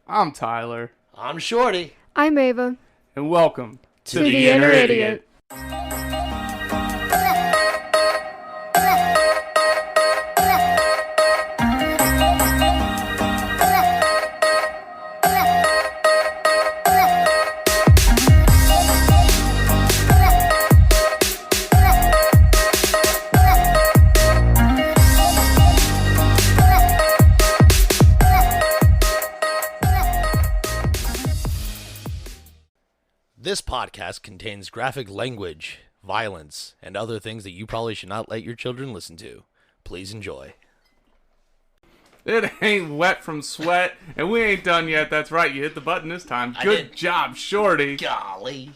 I'm Tyler. I'm Shorty. I'm Ava. And welcome to the Inner Idiot. This podcast contains graphic language, violence, and other things that you probably should not let your children listen to. Please enjoy. It ain't wet from sweat, and we ain't done yet. That's right, you hit the button this time. Good job, Shorty. Golly.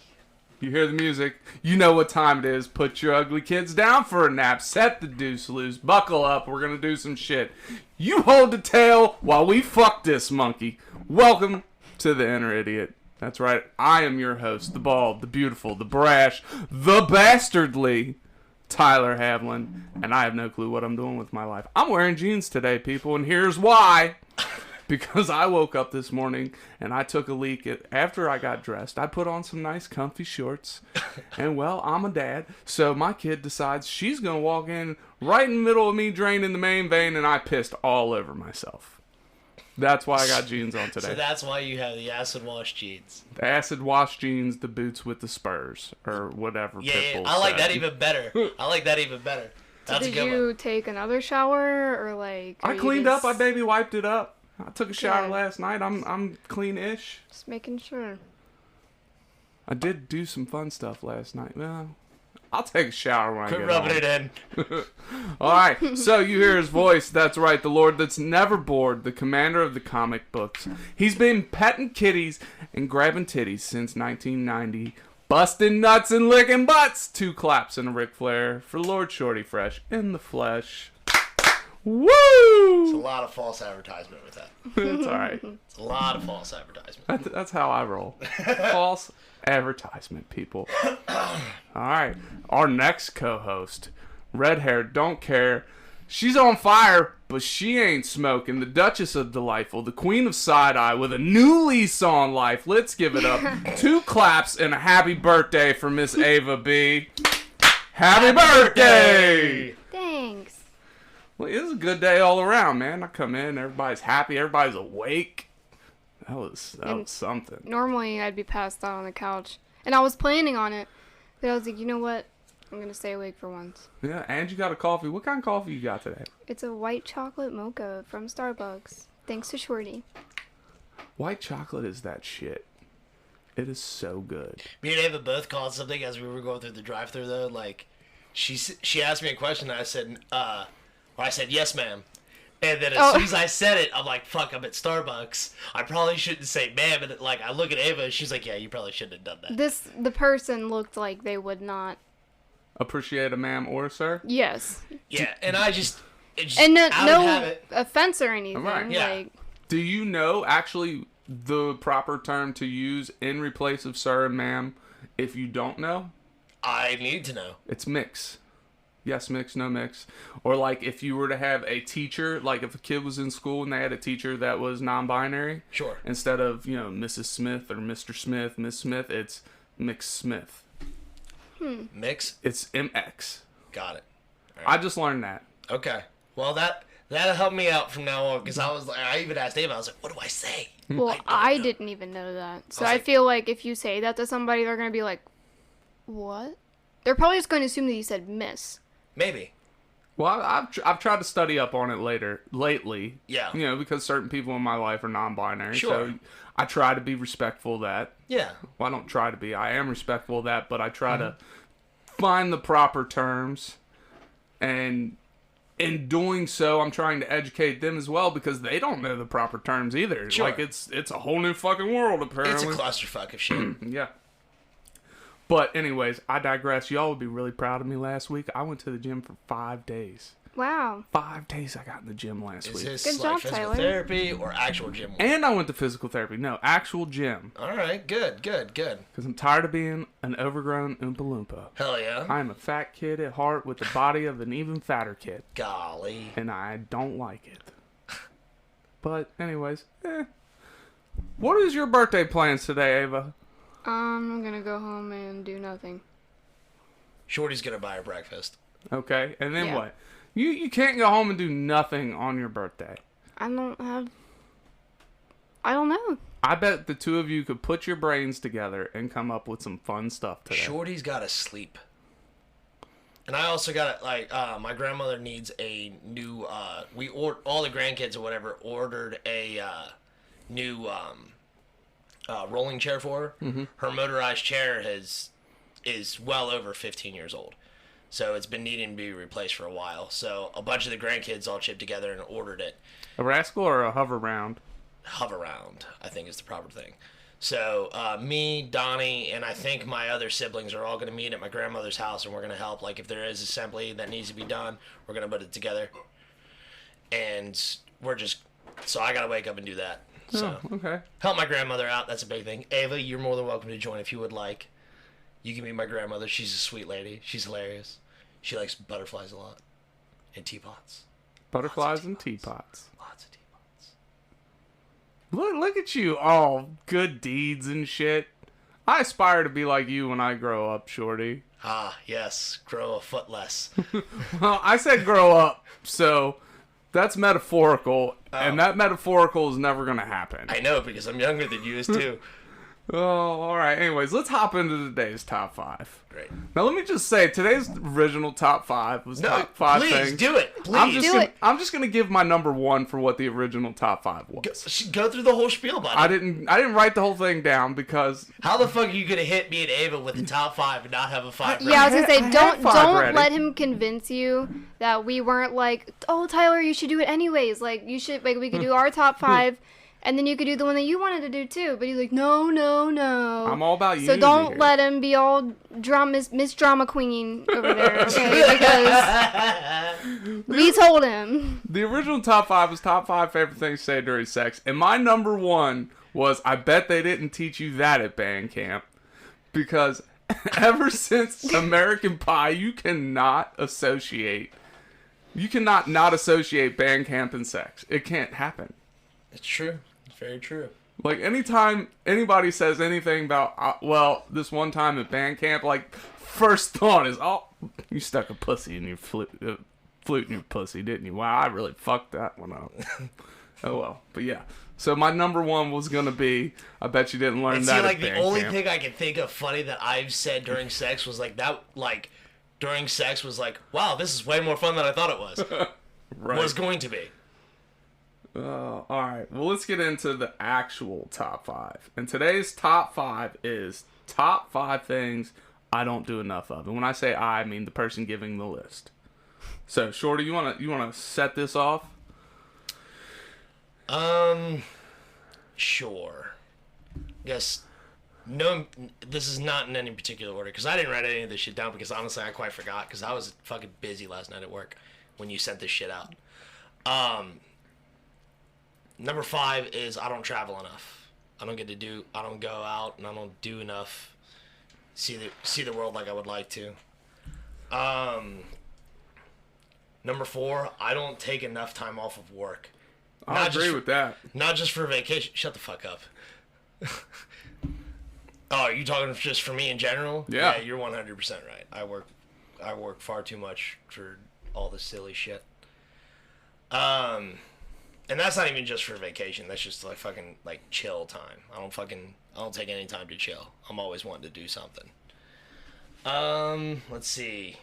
You hear the music, you know what time it is. Put your ugly kids down for a nap. Set the deuce loose. Buckle up. We're going to do some shit. You hold the tail while we fuck this monkey. Welcome to the Inner Idiot. That's right. I am your host, the bald, the beautiful, the brash, the bastardly Tyler Havlin, and I have no clue what I'm doing with my life. I'm wearing jeans today, people, and here's why. Because I woke up this morning and I took a leak after I got dressed. I put on some nice comfy shorts, and well, I'm a dad, so my kid decides she's going to walk in right in the middle of me draining the main vein, and I pissed all over myself. That's why I got jeans on today. So that's why you have the acid wash jeans. The acid wash jeans, the boots with the spurs, or whatever. Yeah, I like that even better. That's Did you take another shower or like? I cleaned up. I baby wiped it up. I took a shower last night. I'm clean-ish. Just making sure. I did do some fun stuff last night. Well, I'll take a shower when I get home. Quit rubbing it in. All right, so you hear his voice. That's right, the Lord that's never bored, the commander of the comic books. He's been petting kitties and grabbing titties since 1990, busting nuts and licking butts. 2 claps and a Ric Flair for Lord Shorty Fresh in the flesh. Woo! It's a lot of false advertisement with that. It's all right. It's a lot of false advertisement. That's how I roll. False advertisement, people. All right, our next co-host, red hair, don't care. She's on fire, but she ain't smoking. The Duchess of Delightful, the Queen of Side-Eye, with a new lease on life. Let's give it up. 2 claps and a happy birthday for Miss Ava B. Happy birthday! Thanks. Well, it was a good day all around, man. I come in, everybody's happy, everybody's awake. That was something. Normally, I'd be passed out on the couch, and I was planning on it, but I was like, you know what? I'm gonna stay awake for once. Yeah, and you got a coffee. What kind of coffee you got today? It's a white chocolate mocha from Starbucks. Thanks to Shorty. White chocolate is that shit. It is so good. Me and Ava both called something as we were going through the drive-thru though. Like, she asked me a question, and I said, yes, ma'am. And then as soon as I said it, I'm like, fuck, I'm at Starbucks. I probably shouldn't say ma'am. And like, I look at Ava, and she's like, yeah, you probably shouldn't have done that. The person looked like they would not appreciate a ma'am or a sir? Yes. Yeah, and I just and no offense or anything. Right. Yeah. Like, do you know actually the proper term to use in replace of sir and ma'am? If you don't know, I need to know. It's mix. Yes, mix, no mix. Or like if you were to have a teacher, like if a kid was in school and they had a teacher that was non-binary. Sure. Instead of, Mrs. Smith or Mr. Smith, Miss Smith, it's Mix Smith. Mix? It's MX. Got it. Right. I just learned that. Okay. Well, that'll help me out from now on, because I even asked Ava, I was like, what do I say? Well, I didn't even know that. So I feel like if you say that to somebody, they're going to be like, what? They're probably just going to assume that you said miss. Maybe. Well, I've tried to study up on it lately. Yeah. Because certain people in my life are non-binary. Sure. So I try to be respectful of that. Yeah. Well, I don't try to be. I am respectful of that, but I try to find the proper terms. And in doing so, I'm trying to educate them as well, because they don't know the proper terms either. Sure. Like, it's a whole new fucking world, apparently. It's a clusterfuck of shit. Yeah. But anyways, I digress. Y'all would be really proud of me last week. I went to the gym for 5 days. Wow. 5 days I got in the gym last week. Is Good this job, like physical Tyler. therapy or actual gym work? And I went to physical therapy. No, actual gym. All right, good. Because I'm tired of being an overgrown Oompa Loompa. Hell yeah. I am a fat kid at heart with the body of an even fatter kid. Golly. And I don't like it. But anyways, What is your birthday plans today, Ava? I'm gonna go home and do nothing. Shorty's gonna buy her breakfast. Okay, and then Yeah. what? You can't go home and do nothing on your birthday. I don't know. I bet the two of you could put your brains together and come up with some fun stuff today. Shorty's gotta sleep. And I also got my grandmother needs a new. All the grandkids or whatever ordered a new rolling chair for her. Mm-hmm. Her motorized chair is well over 15 years old, so it's been needing to be replaced for a while. So a bunch of the grandkids all chipped together and ordered it. A rascal or a hover round? Hover round, I think is the proper thing. So me, Donnie, and I think my other siblings are all going to meet at my grandmother's house, and we're going to help. Like, if there is assembly that needs to be done, we're going to put it together. And so I got to wake up and do that. So okay. Help my grandmother out. That's a big thing. Ava, you're more than welcome to join if you would like. You can meet my grandmother. She's a sweet lady. She's hilarious. She likes butterflies a lot. And teapots. Butterflies and teapots. Lots of teapots. Look at you, all good deeds and shit. I aspire to be like you when I grow up, Shorty. Ah, yes. Grow a foot less. Well, I said grow up, so that's metaphorical, and that metaphorical is never going to happen. I know, because I'm younger than you is too. Oh, all right. Anyways, let's hop into today's top 5. Great. Now, let me just say, today's original top 5 was top 5 please, things. do it. Please. I'm just gonna give my number 1 for what the original top 5 was. Go through the whole spiel, buddy. I didn't write the whole thing down because How the fuck are you gonna hit me and Ava with the top 5 and not have a 5? Yeah, I was gonna say, I had don't 5 ready. let him convince you that we weren't like, oh, Tyler, you should do it anyways. Like, we could do our top 5, and then you could do the one that you wanted to do too. But he's like, no. I'm all about you. So don't let him be all Miss Drama Queen over there, okay? Because we told him. The original top 5 was top 5 favorite things to say during sex, and my number 1 was I bet they didn't teach you that at band camp, because ever since American Pie, you cannot not associate band camp and sex. It can't happen. It's true. It's very true. Like, anytime anybody says anything about, this one time at band camp, like, first thought is, oh, you stuck a pussy in your flute in your pussy, didn't you? Wow, I really fucked that one up. Oh, well. But, yeah. So, my number 1 was going to be, I bet you didn't learn that at band camp. The only thing I can think of funny that I've said during sex was during sex was like, wow, this is way more fun than I thought it was. Right. Was going to be. All right. Well, let's get into the actual top 5. And today's top 5 is top 5 things I don't do enough of. And when I say I mean the person giving the list. So, Shorty, you wanna set this off? Sure. Guess no. This is not in any particular order because I didn't write any of this shit down because honestly I quite forgot because I was fucking busy last night at work when you sent this shit out. Number 5 is I don't travel enough. I don't go out and I don't do enough. See the world like I would like to. Number 4, I don't take enough time off of work. I agree with that. Not just for vacation. Shut the fuck up. Oh, are you talking just for me in general? Yeah. Yeah, you're 100% right. I work far too much for all this silly shit. And that's not even just for vacation. That's just like fucking like chill time. I don't take any time to chill. I'm always wanting to do something. Let's see.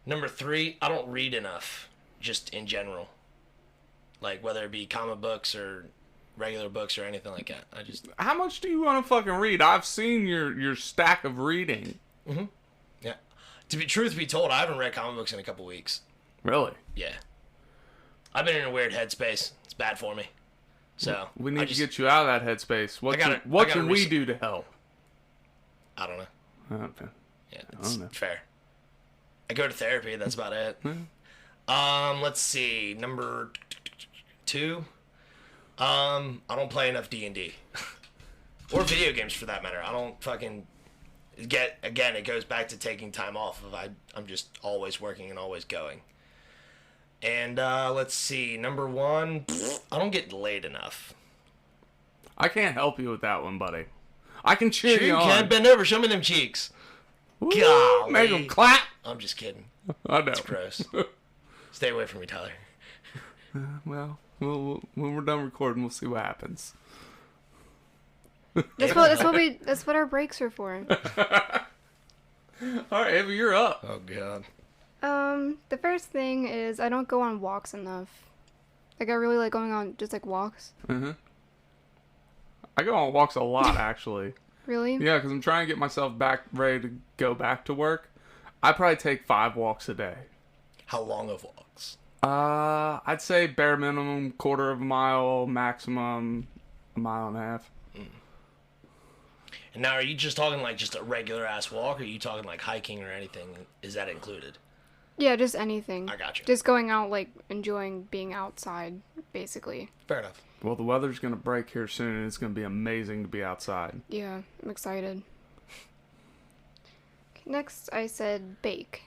Number 3, I don't read enough, just in general. Like whether it be comic books or regular books or anything like that. How much do you want to fucking read? I've seen your stack of reading. Mm-hmm. Yeah. Truth be told, I haven't read comic books in a couple weeks. Really? Yeah. I've been in a weird headspace. It's bad for me. So we need to get you out of that headspace. What can we do to help? I don't know. Okay. Yeah, it's fair. I go to therapy. That's about it. Let's see. Number 2. I don't play enough D&D. Or video games for that matter. I don't fucking again, it goes back to taking time off I'm just always working and always going. And let's see, number 1, I don't get laid enough. I can't help you with that one, buddy. I can cheer Sure you you on. can. Bend over. Show me them cheeks. Woo, Golly. make them clap. I'm just kidding. I know. It's gross. Stay away from me, Tyler. Well, when we're done recording, we'll see what happens. That's what our breaks are for. All right, Ava, you're up. Oh, God. The first thing is I don't go on walks enough. Like I really like going on just like walks. Mm-hmm. I go on walks a lot, actually. Really? Yeah, because I'm trying to get myself ready to go back to work. I probably take 5 walks a day. How long of walks? I'd say bare minimum quarter of a mile, maximum a mile and a half. And now, are you just talking like just a regular ass walk, or are you talking like hiking or anything? Is that included? Yeah, just anything. I got you. Just going out, like enjoying being outside, basically. Fair enough. Well, the weather's going to break here soon, and it's going to be amazing to be outside. Yeah, I'm excited. Next, I said bake.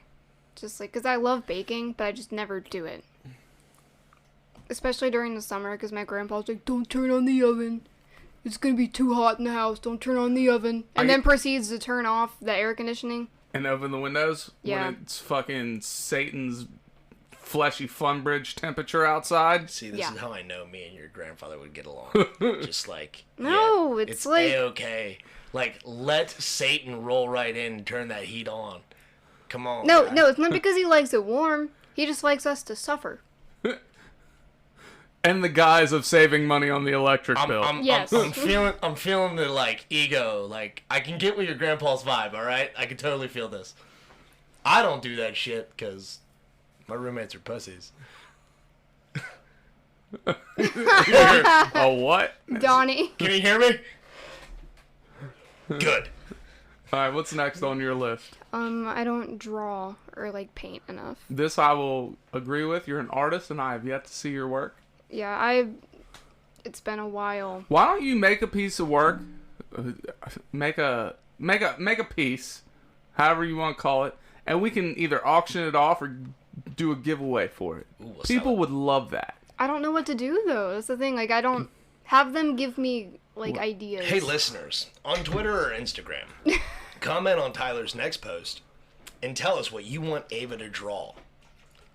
Just like, because I love baking, but I just never do it. Especially during the summer, because my grandpa's like, don't turn on the oven. It's going to be too hot in the house. Don't turn on the oven. And then proceeds to turn off the air conditioning. And open the windows Yeah. when it's fucking Satan's fleshy fun bridge temperature outside. See, this Yeah. is how I know me and your grandfather would get along. Just like, No, yeah, it's like- A-okay. Like, let Satan roll right in and turn that heat on. Come on. No, guys. no, it's not because he likes it warm. He just likes us to suffer. And the guise of saving money on the electric bill. Yes. I'm feeling the like ego. Like, I can get with your grandpa's vibe. All right, I can totally feel this. I don't do that shit because my roommates are pussies. Oh, what? Donnie. Can you hear me? Good. All right, what's next on your list? I don't draw or like paint enough. This I will agree with. You're an artist, and I have yet to see your work. Yeah, it's been a while. Why don't you make a piece of work, make a piece, however you want to call it, and we can either auction it off or do a giveaway for it. Ooh, we'll People sell it. would love that. I don't know what to do though. That's the thing. Like I don't have them give me like ideas. Hey, listeners, on Twitter or Instagram, comment on Tyler's next post and tell us what you want Ava to draw,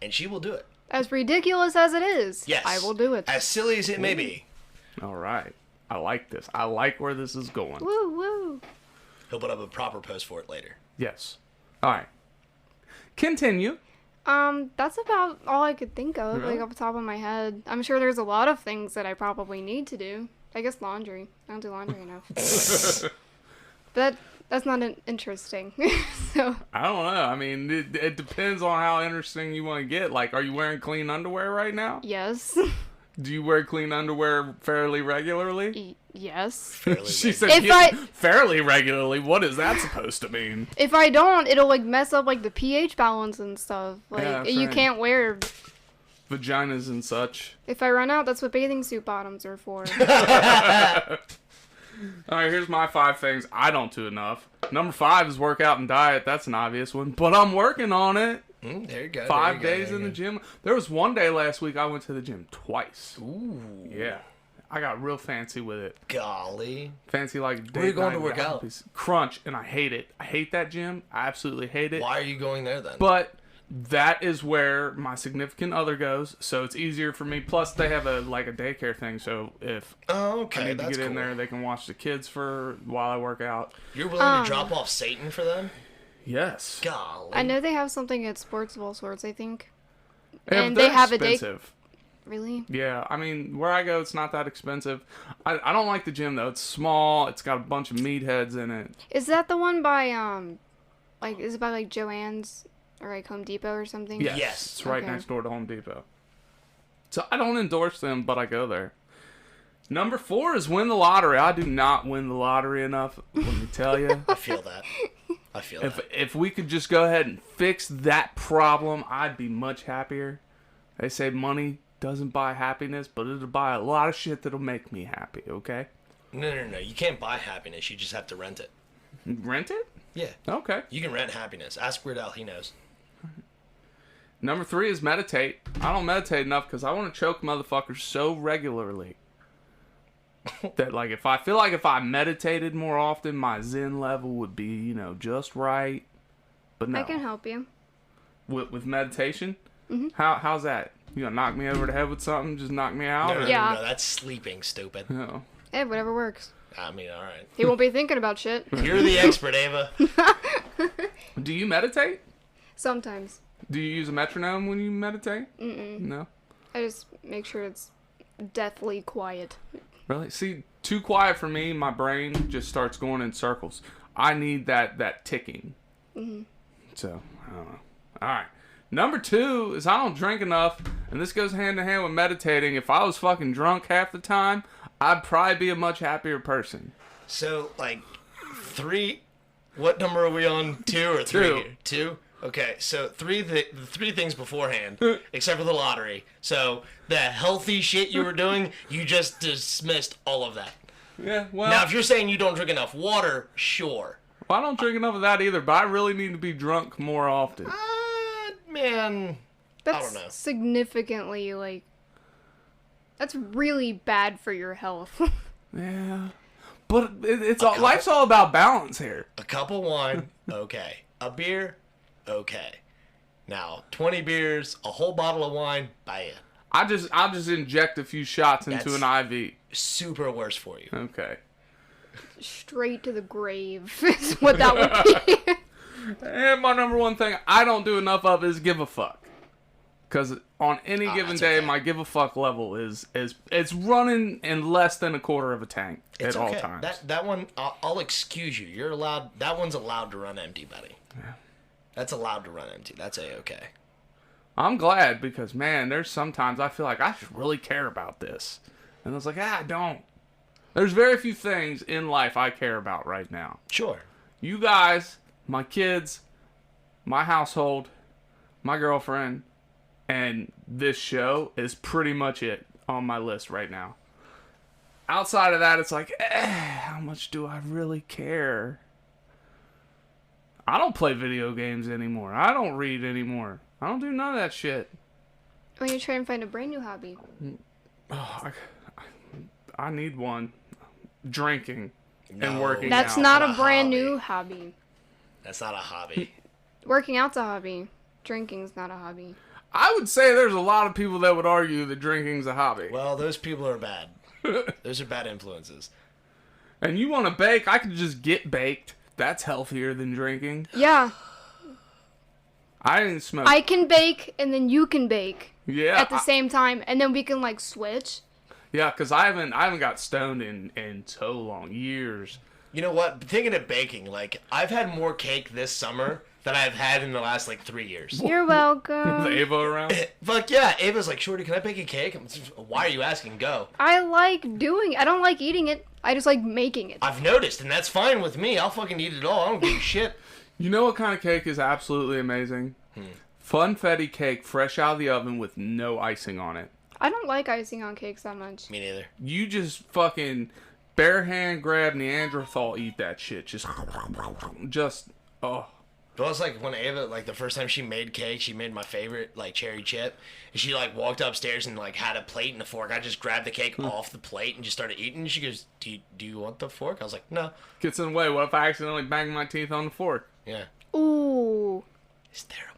and she will do it. As ridiculous as it is, Yes. I will do it. As silly as it may be. All right. I like this. I like where this is going. Woo woo. He'll put up a proper post for it later. Yes. All right. Continue. That's about all I could think of, Really? like off the top of my head. I'm sure there's a lot of things that I probably need to do. I guess laundry. I don't do laundry enough. That's not interesting. So I don't know. I mean, it depends on how interesting you want to get. Like, are you wearing clean underwear right now? yes, Do you wear clean underwear fairly regularly? yes. Fairly She late. said If yeah, I- fairly regularly. What is that supposed to mean? If I don't, it'll like mess up like the pH balance and stuff. Like Yeah, that's you right. can't wear. Vaginas and such. If I run out, that's what bathing suit bottoms are for. All right, here's my 5 things I don't do enough. Number 5 is workout and diet. That's an obvious one, but I'm working on it. There you go. 5 days in the gym. There was one day last week I went to the gym twice. Ooh. Yeah. I got real fancy with it. Golly. Fancy like Where are you date going night to work with out? Applebee's. Crunch, and I hate it. I hate that gym. I absolutely hate it. Why are you going there then? But that is where my significant other goes, so it's easier for me. Plus, they have a daycare thing, so if Oh, okay. I need to That's get in cool. there, they can watch the kids while I work out. You're willing to drop off Satan for them? Yes. Golly. I know they have something at Sports of all sorts. I think. Yeah, And but they they're have a day- expensive. Really? Yeah, I mean, where I go, it's not that expensive. I don't like the gym, though. It's small. It's got a bunch of meatheads in it. Is that the one by is it by like Joann's or like Home Depot or something? Yes. Yes. It's right Okay. next door to Home Depot. So I don't endorse them, but I go there. Number 4 is win the lottery. I do not win the lottery enough, let me tell you. I feel that. I feel that. If we could just go ahead and fix that problem, I'd be much happier. They say money doesn't buy happiness, but it'll buy a lot of shit that'll make me happy, okay? No. You can't buy happiness. You just have to rent it. Rent it? Yeah. Okay. You can rent happiness. Ask Weird Al. He knows. Number 3 is meditate. I don't meditate enough because I want to choke motherfuckers so regularly. That like if I meditated more often, my Zen level would be, just right. But no. I can help you. With meditation? Mm-hmm. How's that? You gonna knock me over the head with something? Just knock me out? No, Yeah. no, that's sleeping, stupid. No. Hey, whatever works. I mean, all right. He won't be thinking about shit. You're the expert, Ava. Do you meditate? Sometimes. Do you use a metronome when you meditate? No. I just make sure it's deathly quiet. Really? See, too quiet for me, my brain just starts going in circles. I need that ticking. Mm-hmm. So, I don't know. Alright. Number 2 is I don't drink enough, and this goes hand in hand with meditating. If I was fucking drunk half the time, I'd probably be a much happier person. So, like, 3... What number are we on? 2 or 3? 2. 2? Okay, so the three things beforehand, except for the lottery. So, the healthy shit you were doing, you just dismissed all of that. Yeah, well... Now, if you're saying you don't drink enough water, sure. Well, I don't drink enough of that either, but I really need to be drunk more often. Man, That's I don't know. significantly, like... That's really bad for your health. Yeah. But life's all about balance here. A cup of wine, okay. A beer, okay. Now, 20 beers, a whole bottle of wine, bad. I'll just inject a few shots into an IV. Super worse for you. Okay. Straight to the grave is what that would be. And my number one thing I don't do enough of is give a fuck. Because on any given day, okay. my give a fuck level is it's running in less than a quarter of a tank It's at all okay. times. That one, I'll excuse you. You're allowed. That one's allowed to run empty, buddy. Yeah. That's allowed to run empty. That's a-okay. I'm glad because, man, there's sometimes I feel like I should really care about this. And it's like, I don't. There's very few things in life I care about right now. Sure. You guys, my kids, my household, my girlfriend, and this show is pretty much it on my list right now. Outside of that, it's like, how much do I really care? I don't play video games anymore. I don't read anymore. I don't do none of that shit. When you try and find a brand new hobby. Oh, I need one. Drinking and No. working That's out. not Not a a brand hobby. new hobby. That's not a hobby. Working out's a hobby. Drinking's not a hobby. I would say there's a lot of people that would argue that drinking's a hobby. Well, those people are bad. Those are bad influences. And you want to bake, I could just get baked. That's healthier than drinking. Yeah. I didn't smoke. I can bake and then you can bake yeah, at the same time and then we can like switch. yeah, because I haven't got stoned in so long, years. You know what? Thinking of baking, like, I've had more cake this summer than I've had in the last, 3 years. You're Is welcome. Ava around? Fuck yeah. Ava's like, Shorty, can I bake a cake? Why are you asking? Go. I like doing it. I don't like eating it. I just like making it. I've noticed, and that's fine with me. I'll fucking eat it all. I don't give a shit. You know what kind of cake is absolutely amazing? Funfetti cake, fresh out of the oven with no icing on it. I don't like icing on cakes that much. Me neither. You just fucking bare hand grab Neanderthal eat that shit. Just, oh. But it's like when Ava, the first time she made cake, she made my favorite, cherry chip. And she, walked upstairs and, had a plate and a fork. I just grabbed the cake off the plate and just started eating. And she goes, do you want the fork? I was like, no. Gets in the way. What if I accidentally bang my teeth on the fork? Yeah. Ooh. It's terrible.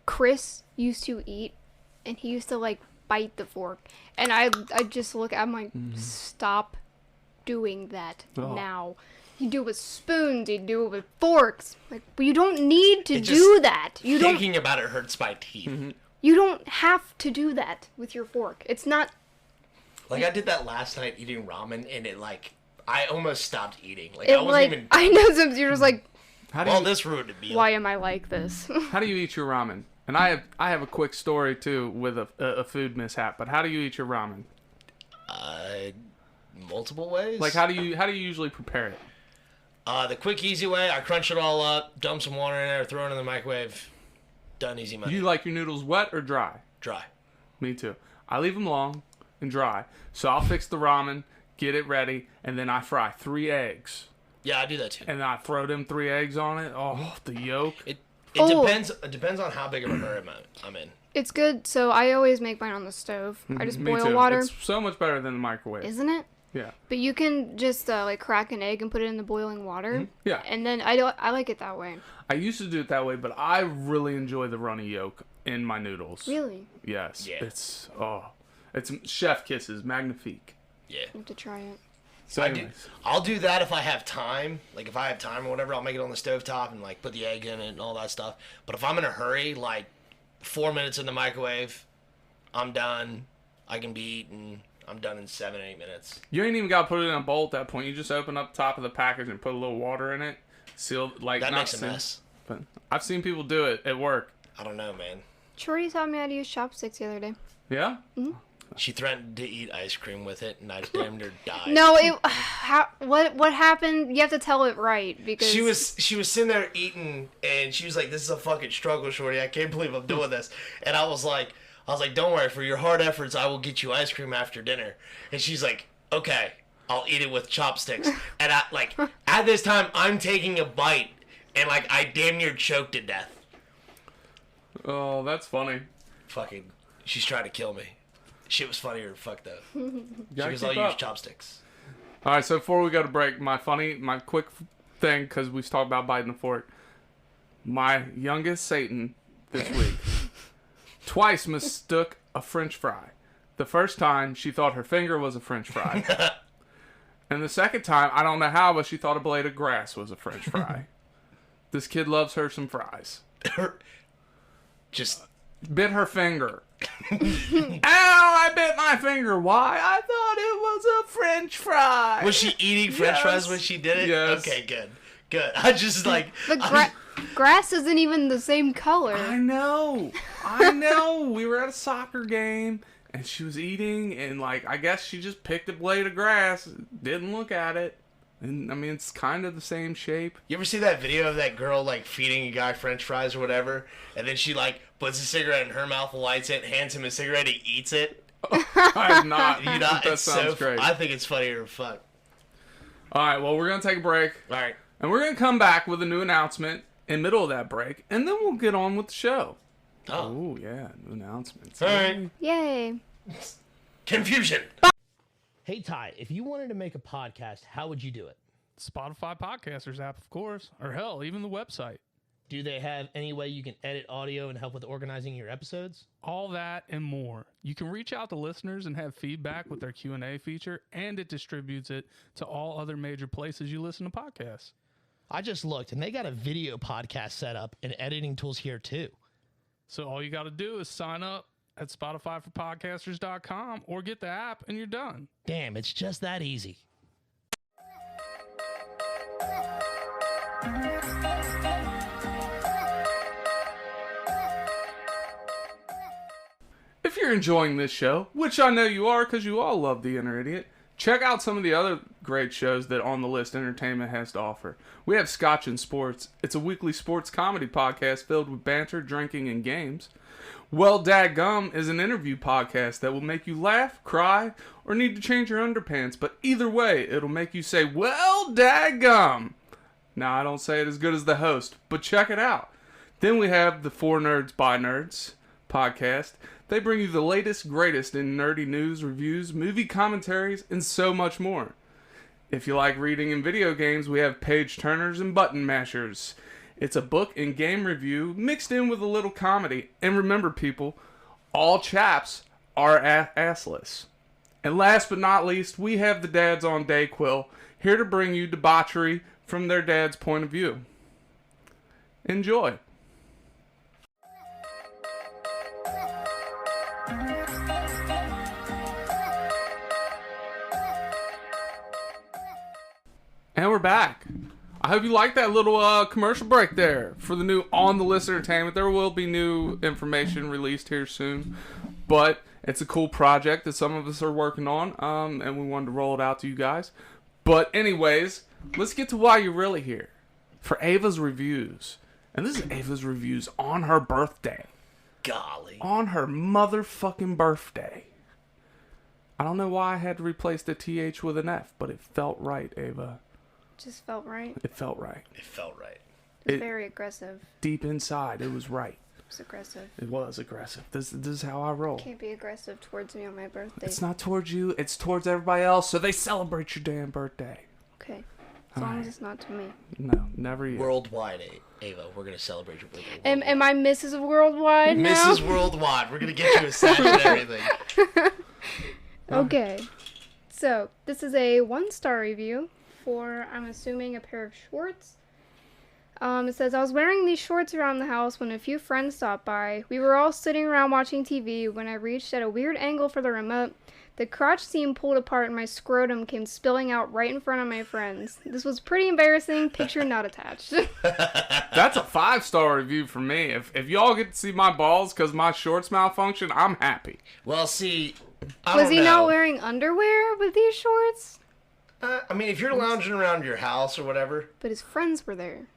Chris used to eat and he used to bite the fork. And I just look, I'm like, stop doing that now. You do it with spoons, you do it with forks. But you don't need to do that. You don't. Thinking about it hurts my teeth. You don't have to do that with your fork. It's not. I did that last night eating ramen, and it I almost stopped eating. It, I wasn't even. I know sometimes you're just like, How do Well, you, this ruined a meal. why am I like this? how do you eat your ramen? And I have a quick story too with a food mishap. But how do you eat your ramen? Multiple ways. How do you usually prepare it? The quick, easy way: I crunch it all up, dump some water in there, throw it in the microwave. Done, easy money. You like your noodles wet or dry? Dry. Me too. I leave them long and dry. So I'll fix the ramen, get it ready, and then I fry 3 eggs. Yeah, I do that too. And then I throw them 3 eggs on it. Oh, the yolk. It Oh. depends. It depends on how big of a hurry I'm in. It's good. So I always make mine on the stove. I just Me boil too. water. It's so much better than the microwave. Isn't it? Yeah. But you can just like crack an egg and put it in the boiling water. Yeah. And then I like it that way. I used to do it that way, but I really enjoy the runny yolk in my noodles. Really? Yes. Yeah. It's chef kisses, magnifique. Yeah. I have to try it. So anyways. I'll do that if I have time. Like, if I have time or whatever, I'll make it on the stovetop and, like, put the egg in it and all that stuff. But if I'm in a hurry, like, 4 minutes in the microwave, I'm done. I can be eating. I'm done in 7 or 8 minutes. You ain't even got to put it in a bowl at that point. You just open up top of the package and put a little water in it. Seal, like, That not makes a seal, mess. But I've seen people do it at work. I don't know, man. Shorty taught me how to use chopsticks the other day. Yeah? She threatened to eat ice cream with it, and I damn near died. No, what happened? You have to tell it right because She was sitting there eating, and she was like, "This is a fucking struggle, Shorty. I can't believe I'm doing this." And I was like, "Don't worry. For your hard efforts, I will get you ice cream after dinner." And she's like, "Okay, I'll eat it with chopsticks." And I like at this time, I'm taking a bite, and like I damn near choked to death. Oh, that's funny. Fucking, she's trying to kill me. Shit was funnier than fuck though. She Gotta goes, keep "I'll use up. chopsticks." All right, so before we go to break, my quick thing, because we've talked about biting the fork. My youngest Satan this week twice mistook a French fry. The first time, she thought her finger was a French fry. And the second time, I don't know how, but she thought a blade of grass was a French fry. This kid loves her some fries. Just Bit her finger. Ow, I bit my finger. Why? I thought it was a French fry. was she eating French fries when she did it? Yes. Okay, good. I just like the grass isn't even the same color. I know. We were at a soccer game, and she was eating, and, like, I guess she just picked a blade of grass, didn't look at it. And, I mean, it's kind of the same shape. You ever see that video of that girl, like, feeding a guy French fries or whatever, and then she, like, puts a cigarette in her mouth, lights it, hands him a cigarette, he eats it? I have not. You know, That it's sounds great. I think it's funnier than fuck. All right, well, we're going to take a break, All right. and we're going to come back with a new announcement in the middle of that break, and then we'll get on with the show. Oh. Oh, yeah, new announcements. All right. Yay. Confusion. Hey, Ty, if you wanted to make a podcast, how would you do it? Spotify Podcasters app, of course, or hell, even the website. Do they have any way you can edit audio and help with organizing your episodes? All that and more. You can reach out to listeners and have feedback with their Q&A feature, and it distributes it to all other major places you listen to podcasts. I just looked, and they got a video podcast set up and editing tools here, too. So all you got to do is sign up at SpotifyForPodcasters.com or get the app, and you're done. Damn, it's just that easy. If you're enjoying this show, which I know you are because you all love The Inner Idiot, check out some of the other great shows that On the List Entertainment has to offer. We have Scotch and Sports. It's a weekly sports comedy podcast filled with banter, drinking, and games. Well Dadgum is an interview podcast that will make you laugh, cry, or need to change your underpants, but either way, it'll make you say, well Dadgum. Now, I don't say it as good as the host, but check it out. Then we have the For Nerds by Nerds podcast. They bring you the latest, greatest in nerdy news, reviews, movie commentaries, and so much more. If you like reading and video games, we have Page Turners and Button Mashers. It's a book and game review mixed in with a little comedy. And remember, people, all chaps are assless. And last but not least, we have the Dads on Dayquil, here to bring you debauchery from their dad's point of view. Enjoy. And we're back. I hope you liked that little commercial break there for the new On the List Entertainment. There will be new information released here soon, but it's a cool project that some of us are working on, and we wanted to roll it out to you guys. But anyways, let's get to why you're really here. For Ava's reviews. And this is Ava's reviews on her birthday. Golly. On her motherfucking birthday. I don't know why I had to replace the TH with an F, but it felt right, Ava. Just felt right. It felt right. It felt right. It's very aggressive. Deep inside, it was right. was aggressive. It was aggressive. This is how I roll. Can't be aggressive towards me on my birthday. It's not towards you. It's towards everybody else. So they celebrate your damn birthday. Okay. As long as it's not to me. No, never you. Worldwide, Ava. We're going to celebrate your birthday. Am I Mrs. Worldwide now? Mrs. Worldwide. We're going to get you a sash and everything. Okay. So, this is a 1-star review for, I'm assuming, a pair of shorts. It says, I was wearing these shorts around the house when a few friends stopped by. We were all sitting around watching TV when I reached at a weird angle for the remote. The crotch seam pulled apart and my scrotum came spilling out right in front of my friends. This was pretty embarrassing. Picture not attached. That's a 5-star review for me. If y'all get to see my balls because my shorts malfunction, I'm happy. Well, see, Was he not wearing underwear with these shorts? I mean, if you're lounging around your house or whatever. But his friends were there.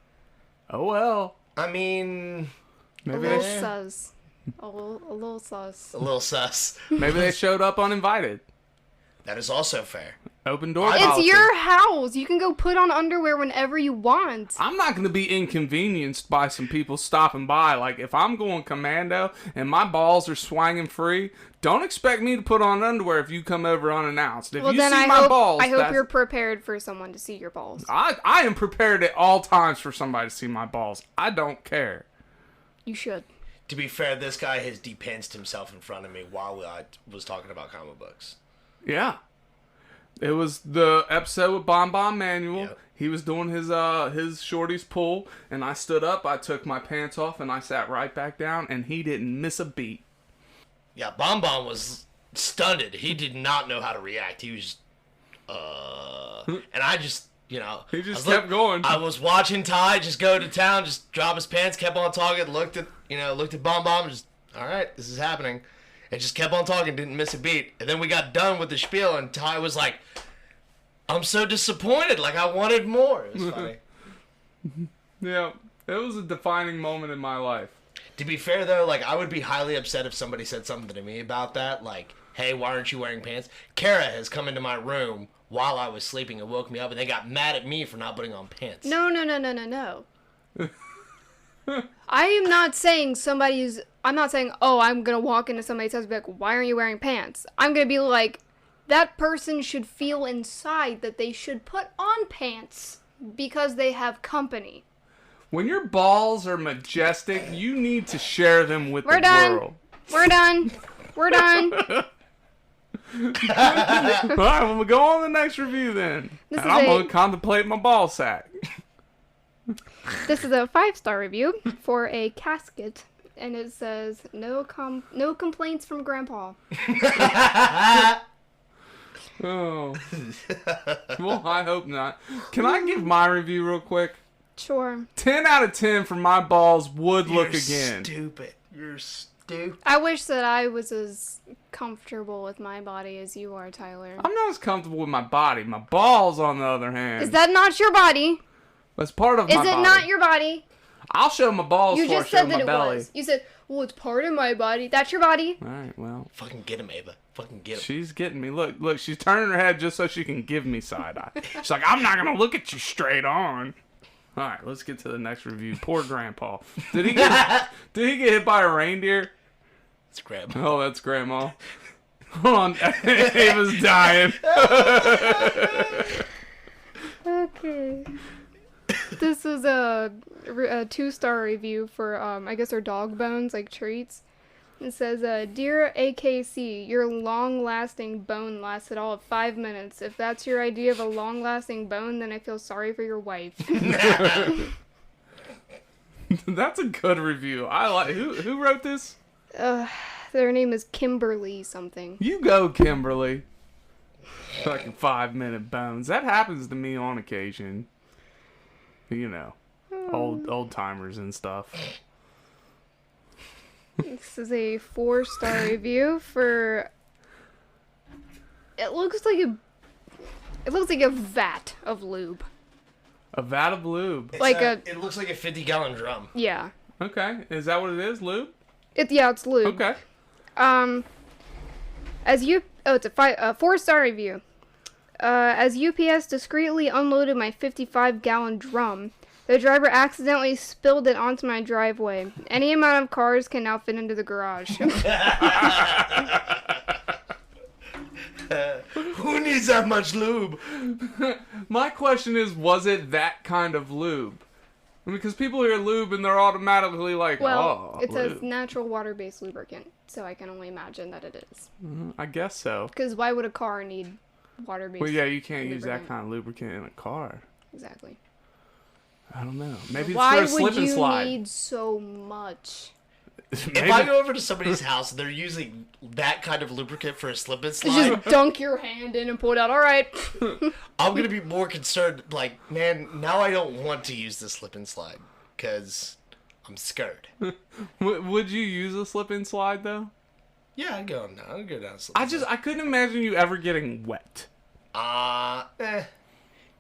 Oh well. I mean, A little sus. A little sus. a little sus. Maybe they showed up uninvited. That is also fair. Open door It's policy. your house. You can go put on underwear whenever you want. I'm not going to be inconvenienced by some people stopping by. Like, if I'm going commando and my balls are swinging free, don't expect me to put on underwear if you come over unannounced. If Well, you then see I my hope balls, you're prepared for someone to see your balls. I am prepared at all times for somebody to see my balls. I don't care. You should. To be fair, this guy has depensed himself in front of me while I was talking about comic books. Yeah. It was the episode with Bon Bon Manual. Yep. He was doing his shorty's pull, and I stood up, I took my pants off, and I sat right back down, and he didn't miss a beat. Yeah, Bon Bon was stunned. He did not know how to react. He was and I just, He I just was kept going. I was watching Ty just go to town, just drop his pants, kept on talking, looked at Bon Bon, just, all right, this is happening. And just kept on talking, didn't miss a beat. And then we got done with the spiel, and Ty was like, I'm so disappointed. Like, I wanted more. It was funny. Yeah, it was a defining moment in my life. To be fair, though, like, I would be highly upset if somebody said something to me about that. Like, hey, why aren't you wearing pants? Kara has come into my room while I was sleeping and woke me up, and they got mad at me for not putting on pants. No. I am not saying I'm not saying, oh, I'm going to walk into somebody's house and be like, why aren't you wearing pants? I'm going to be like, that person should feel inside that they should put on pants because they have company. When your balls are majestic, you need to share them with We're the done. world. We're done. We're done. All right, well, we'll go on to the next review then. This And is I'm a- going to contemplate my ball sack. This is a 5-star review for a casket, and it says, no complaints from Grandpa. Oh. Well, I hope not. Can I give my review real quick? Sure. 10 out of 10 for my balls would look You're again. stupid. You're stupid. I wish that I was as comfortable with my body as you are, Tyler. I'm not as comfortable with my body. My balls, on the other hand. Is that not your body? That's part of Is my it body. not your body? I'll show my balls You before just I show said that my it belly. was. You said, well, it's part of my body. That's your body. All right, well. Fucking get him, Ava. Fucking get him. She's getting me. Look, she's turning her head just so she can give me side eye. She's like, I'm not going to look at you straight on. All right, let's get to the next review. Poor Grandpa. Did he get hit by a reindeer? It's Grandma. Oh, that's Grandma. Hold on. Ava's dying. Okay. This is a 2-star review for, I guess they're dog bones, like treats. It says, Dear AKC, your long-lasting bone lasted all of 5 minutes. If that's your idea of a long-lasting bone, then I feel sorry for your wife. That's a good review. I like. Who wrote this? Their name is Kimberly something. You go, Kimberly. Fucking 5-minute bones. That happens to me on occasion. You know, old timers and stuff. This is a 4-star review for. It looks like a vat of lube. A vat of lube. It looks like a 50-gallon drum. Yeah. Okay, is that what it is, lube? It's lube. Okay. It's a 4-star review. As UPS discreetly unloaded my 55-gallon drum, The driver accidentally spilled it onto my driveway. Any amount of cars can now fit into the garage. Who needs that much lube? My question is, was it that kind of lube? Because people hear lube and they're automatically like, Well, oh, it says lube. natural water-based lubricant, so I can only imagine that it is. I guess so. Because why would a car need water-based Well, yeah, you can't use that lubricant? kind of lubricant in a car. Exactly. I don't know. Maybe it's Why for a slip would and you slide. need so much? If I go over to somebody's house and they're using that kind of lubricant for a slip and slide, Just dunk your hand in and pull it out. All right. I'm gonna be more concerned. Like, man, now I don't want to use the slip and slide because I'm scared. Would you use a slip and slide though? Yeah, I'd go down. I'd go down. Slip and I couldn't imagine you ever getting wet.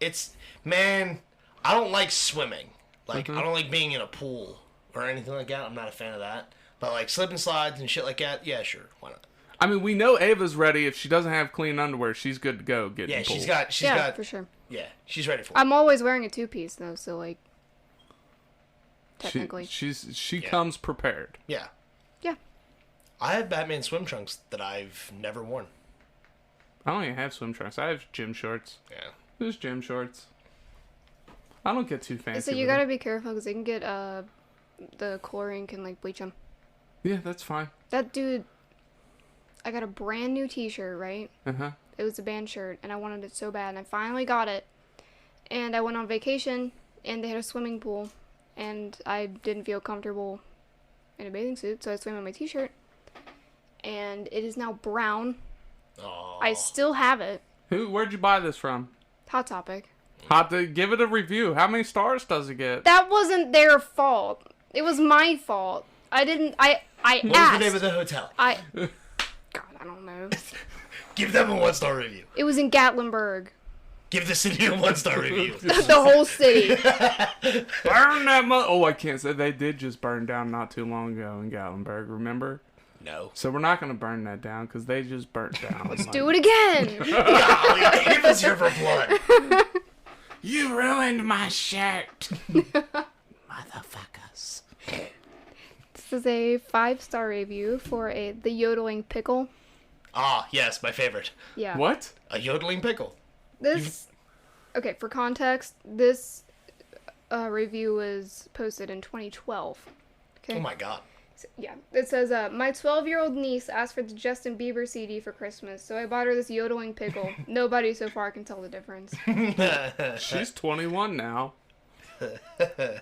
It's, man, I don't like swimming. Like, I don't like being in a pool or anything like that. I'm not a fan of that. But like slip and slides and shit like that, yeah, sure, why not? I mean, we know Ava's ready. If she doesn't have clean underwear, she's good to go. Get Yeah, in the pool. she's got, for sure. yeah, she's ready for it. I'm always wearing a two-piece though, so like, technically. She Yeah. comes prepared. Yeah. Yeah. I have Batman swim trunks that I've never worn. I don't even have swim trunks. I have gym shorts. Yeah. There's gym shorts. I don't get too fancy. So you with gotta them. be careful because they can get the chlorine can like bleach them. Yeah, that's fine. That dude, I got a brand new T-shirt, right? Uh-huh. It was a band shirt, and I wanted it so bad, and I finally got it. And I went on vacation, and they had a swimming pool, and I didn't feel comfortable in a bathing suit, so I swam in my T-shirt. And it is now brown. Oh. I still have it. Where'd you buy this from? Hot Topic. Hot to give it a review. How many stars does it get? That wasn't their fault. It was my fault. I didn't. I What was asked. the name of the hotel? God, I don't know. Give them a 1-star review. It was in Gatlinburg. Give the city a 1-star review. The whole city. Burn that Oh, I can't say. They did just burn down not too long ago in Gatlinburg, remember? No. So we're not going to burn that down because they just burnt down. Let's do it again. Golly, Eve is here for blood. You ruined my shirt. Motherfuckers. This is a 5-star review for the yodeling pickle. Ah, yes, my favorite. Yeah. What? A yodeling pickle. This. Okay, for context, this review was posted in 2012. Okay. Oh my god. Yeah, it says, my 12-year-old niece asked for the Justin Bieber CD for Christmas, so I bought her this yodeling pickle. Nobody so far can tell the difference. She's 21 now.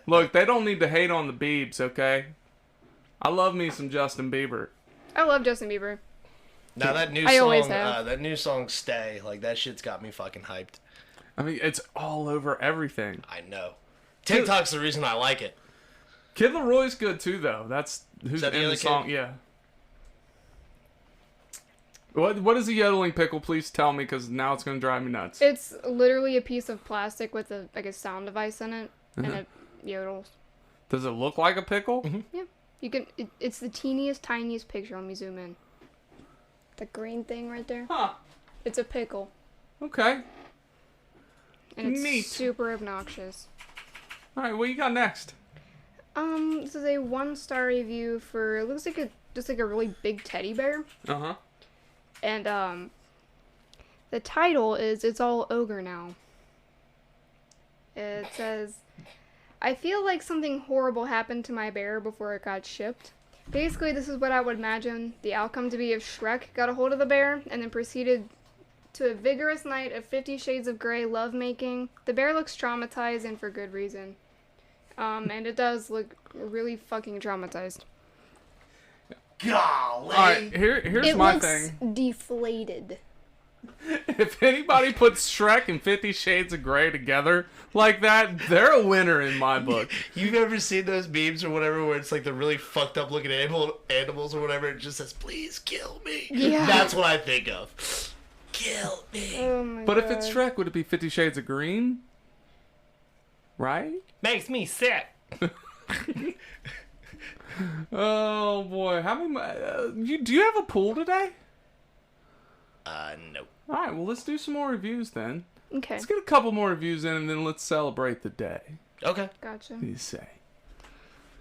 Look, they don't need to hate on the Biebs, okay? I love me some Justin Bieber. I love Justin Bieber. Now that new I always song, have. that new song "Stay," like that shit's got me fucking hyped. I mean, it's all over everything. I know. TikTok's the reason I like it. Kid Leroy's good too, though. That's who's that the in the other song. kid? Yeah. What is a yodeling pickle? Please tell me, because now it's gonna drive me nuts. It's literally a piece of plastic with a sound device in it, and it yodels. Does it look like a pickle? Yeah, you can. It's the teeniest, tiniest picture. Let me zoom in. The green thing right there. Huh. It's a pickle, Okay. and it's Neat. super obnoxious. All right. What you got next? This is a 1-star review for. It looks like just like a really big teddy bear, Uh huh. and the title is "It's All Ogre Now." It says, "I feel like something horrible happened to my bear before it got shipped. Basically, this is what I would imagine the outcome to be if Shrek got a hold of the bear and then proceeded to a vigorous night of 50 Shades of Grey lovemaking. The bear looks traumatized, and for good reason. And it does look really fucking traumatized. Golly. All right. Here's It my looks thing. deflated. If anybody puts Shrek and 50 Shades of Grey together like that, they're a winner in my book. You've ever seen those memes or whatever where it's like the really fucked up looking animals or whatever? It just says, "Please kill me." Yeah. That's what I think of. Kill me. Oh my But god. if it's Shrek, would it be 50 Shades of Green? Right? Makes me sick. Oh boy, how many? Do you have a pool today? No. All right, well let's do some more reviews then. Okay. Let's get a couple more reviews in, and then let's celebrate the day. Okay. Gotcha. What do you say?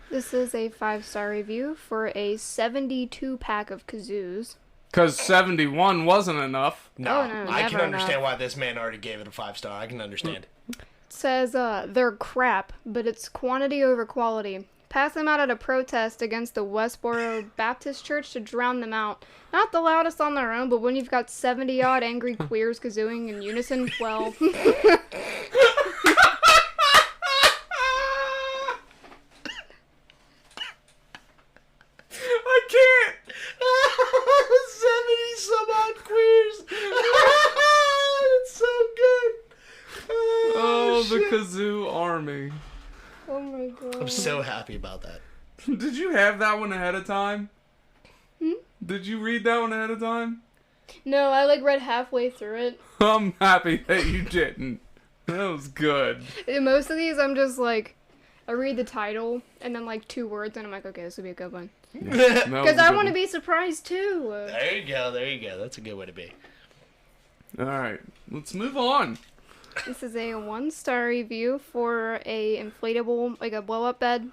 This is a 5-star review for a 72 pack of kazoos. Because 71 wasn't enough. No, Oh, no, I can never understand enough. why this man already gave it a 5-star. I can understand. It says, they're crap, but it's quantity over quality. Pass them out at a protest against the Westboro Baptist Church to drown them out. Not the loudest on their own, but when you've got 70-odd angry queers kazooing in unison, well... I can't. 70 some odd queers. It's so good. Oh, the shit. kazoo army. Oh my god. I'm so happy about that. Did you have that one ahead of time? Did you read that one ahead of time? No, I read halfway through it. I'm happy that you didn't. That was good. In most of these, I'm just I read the title and then 2 words, and I'm like, okay, this will be a good one. Because I want to be surprised too. There you go. There you go. That's a good way to be. All right, let's move on. This is a 1-star review for a inflatable, a blow-up bed.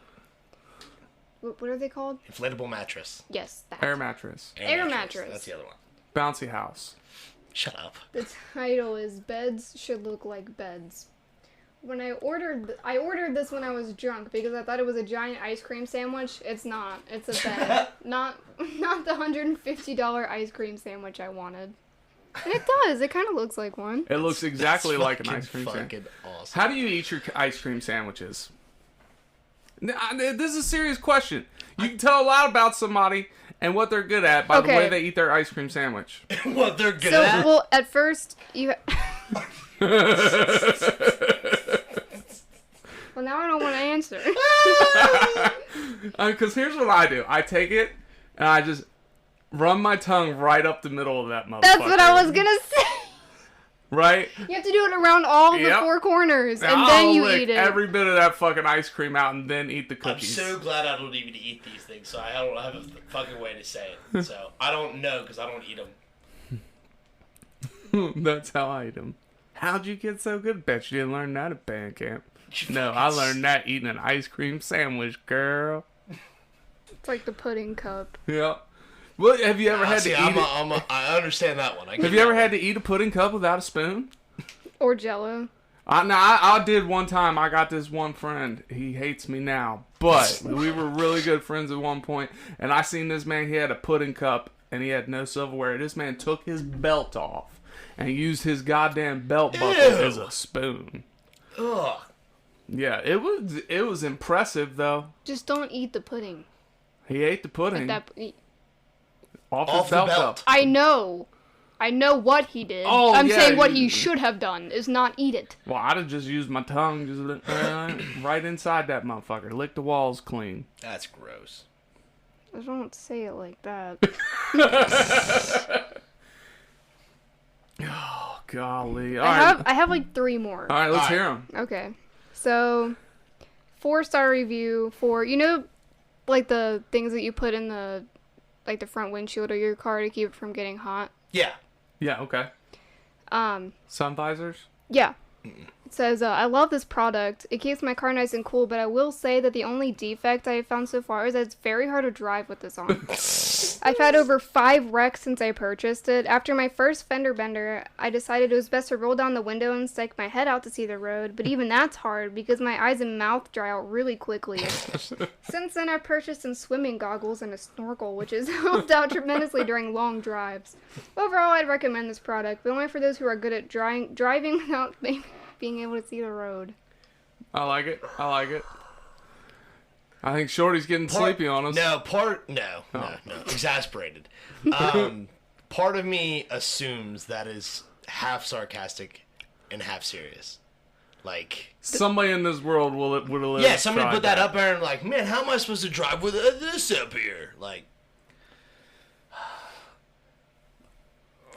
What are they called? Inflatable mattress. Yes, that. Air mattress. Air mattress. That's the other one. Bouncy house. Shut up. The title is "Beds Should Look Like Beds." When I ordered this when I was drunk because I thought it was a giant ice cream sandwich. It's not. It's a bed. not the $150 ice cream sandwich I wanted. And it does. It kind of looks like one. It looks exactly That's like an ice cream sandwich. fucking awesome. How do you eat your ice cream sandwiches? This is a serious question. You can tell a lot about somebody and what they're good at by the way they eat their ice cream sandwich. What they're good So, at? well, at first you. Well, now I don't want to answer. Because here's what I do. I take it and I just run my tongue right up the middle of that motherfucker. That's what I was gonna say. Right? You have to do it around all the 4 corners, and then I'll you lick eat it. every bit of that fucking ice cream out and then eat the I'm cookies. so glad I don't even eat these things, so I don't have a fucking way to say it. So I don't know because I don't eat them. That's how I eat them. How'd you get so good? Bet you didn't learn that at band camp. No, I learned that eating an ice cream sandwich, girl. It's like the pudding cup. Yeah. Well, have you ever had to eat it? I understand that one. Have you ever had to eat a pudding cup without a spoon? Or Jello. I did one time. I got this one friend. He hates me now, but we were really good friends at one point. And I seen this man. He had a pudding cup and he had no silverware. This man took his belt off and used his goddamn belt buckle as a spoon. Ugh. Yeah, it was impressive though. Just don't eat the pudding. He ate the pudding off his the belt belt. cup. I know what he did. Oh, I'm yeah, saying what he should have done is not eat it. Well, I'd have just used my tongue, just right inside that motherfucker. Lick the walls clean. That's gross. I don't say it like that. Oh, golly. All I have 3 more. All right, let's hear them. Okay. So, 4-star review for, the things that you put in the front windshield of your car to keep it from getting hot. Yeah. Yeah, okay. Sun visors? Yeah. It says, I love this product. It keeps my car nice and cool, but I will say that the only defect I have found so far is that it's very hard to drive with this on. I've had over 5 wrecks since I purchased it. After my first fender bender, I decided it was best to roll down the window and stick my head out to see the road, but even that's hard because my eyes and mouth dry out really quickly. Since then, I've purchased some swimming goggles and a snorkel, which has helped out tremendously during long drives. Overall, I'd recommend this product, but only for those who are good at driving without being able to see the road. I like it. I think Shorty's getting sleepy on us. No. Exasperated. Part of me assumes that is half sarcastic and half serious. Like somebody in this world would have lived. Yeah, somebody put that up there and like, man, how am I supposed to drive with this up here? Like,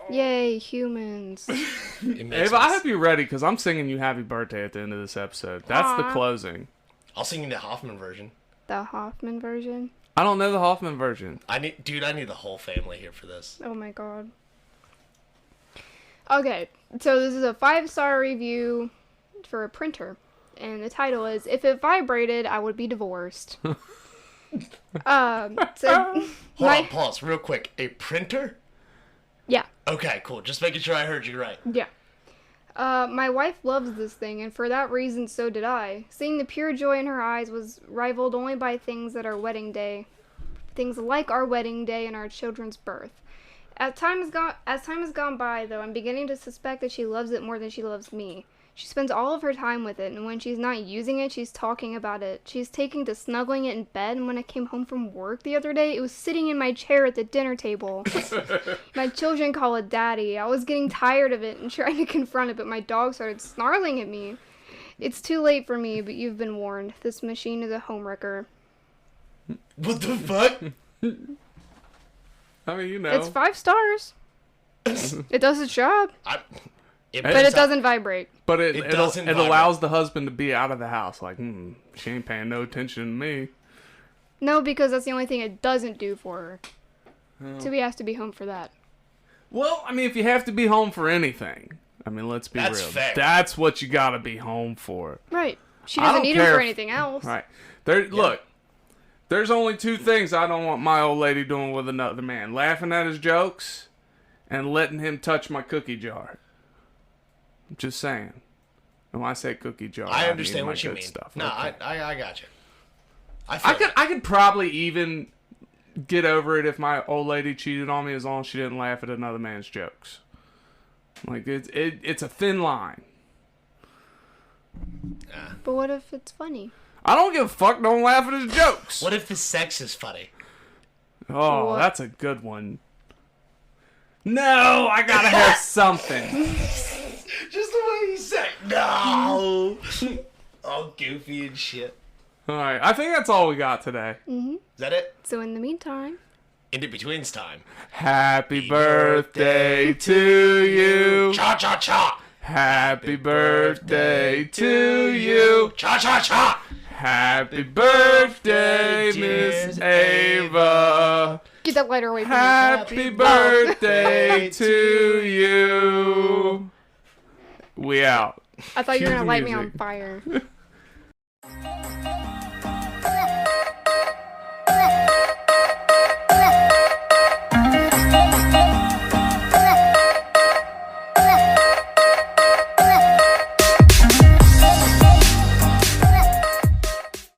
Yay, humans. Ava, I hope you're ready because I'm singing you happy birthday at the end of this episode. That's the Aw. closing. I'll sing you the Hoffman version. The Hoffman version? I don't know the Hoffman version. I need the whole family here for this. Oh my god. Okay, so this is a 5-star review for a printer. and the title is "If It Vibrated, I Would Be Divorced." So Hold on, pause real quick. A printer? yeah. Okay, cool. Just making sure I heard you right. Yeah. My wife loves this thing, and for that reason, so did I. Seeing the pure joy in her eyes was rivaled only by things at our wedding day. Things like our wedding day and our children's birth. As time has gone by, though, I'm beginning to suspect that she loves it more than she loves me. She spends all of her time with it, and when she's not using it, she's talking about it. She's taking to snuggling it in bed, and when I came home from work the other day, it was sitting in my chair at the dinner table. My children call it daddy. I was getting tired of it and trying to confront it, but my dog started snarling at me. It's too late for me, but you've been warned. This machine is a homewrecker. What the fuck? I mean, you know. It's 5 stars. It does its job. But But it doesn't vibrate. But It doesn't it vibrate. allows the husband to be out of the house. Like, she ain't paying no attention to me. No, because that's the only thing it doesn't do for her. So he has to be home for that. Well, I mean, if you have to be home for anything, I mean, let's be That's real. fair. That's what you gotta be home for. Right. She I doesn't don't need him care for if- anything else. Right. Look, there's only 2 things I don't want my old lady doing with another man. Laughing at his jokes and letting him touch my cookie jar. I'm just saying. And when I say cookie jar, I mean understand my what you good mean. Stuff. No, Okay. I got you. I could probably even get over it if my old lady cheated on me as long as she didn't laugh at another man's jokes. Like, it's a thin line. But what if it's funny? I don't give a fuck. Don't laugh at his jokes. What if the sex is funny? Oh, What? that's a good one. No, I gotta have something. Just the way you say no. All goofy and shit. All right, I think that's all we got today. Is that it? So in the meantime, In between's time. Happy birthday to you. Cha cha cha. Happy birthday to you. Cha cha cha. Happy birthday, Miss Ava. get that lighter away from me. Happy birthday to you. We out. I thought you were Cue gonna light me on music. fire.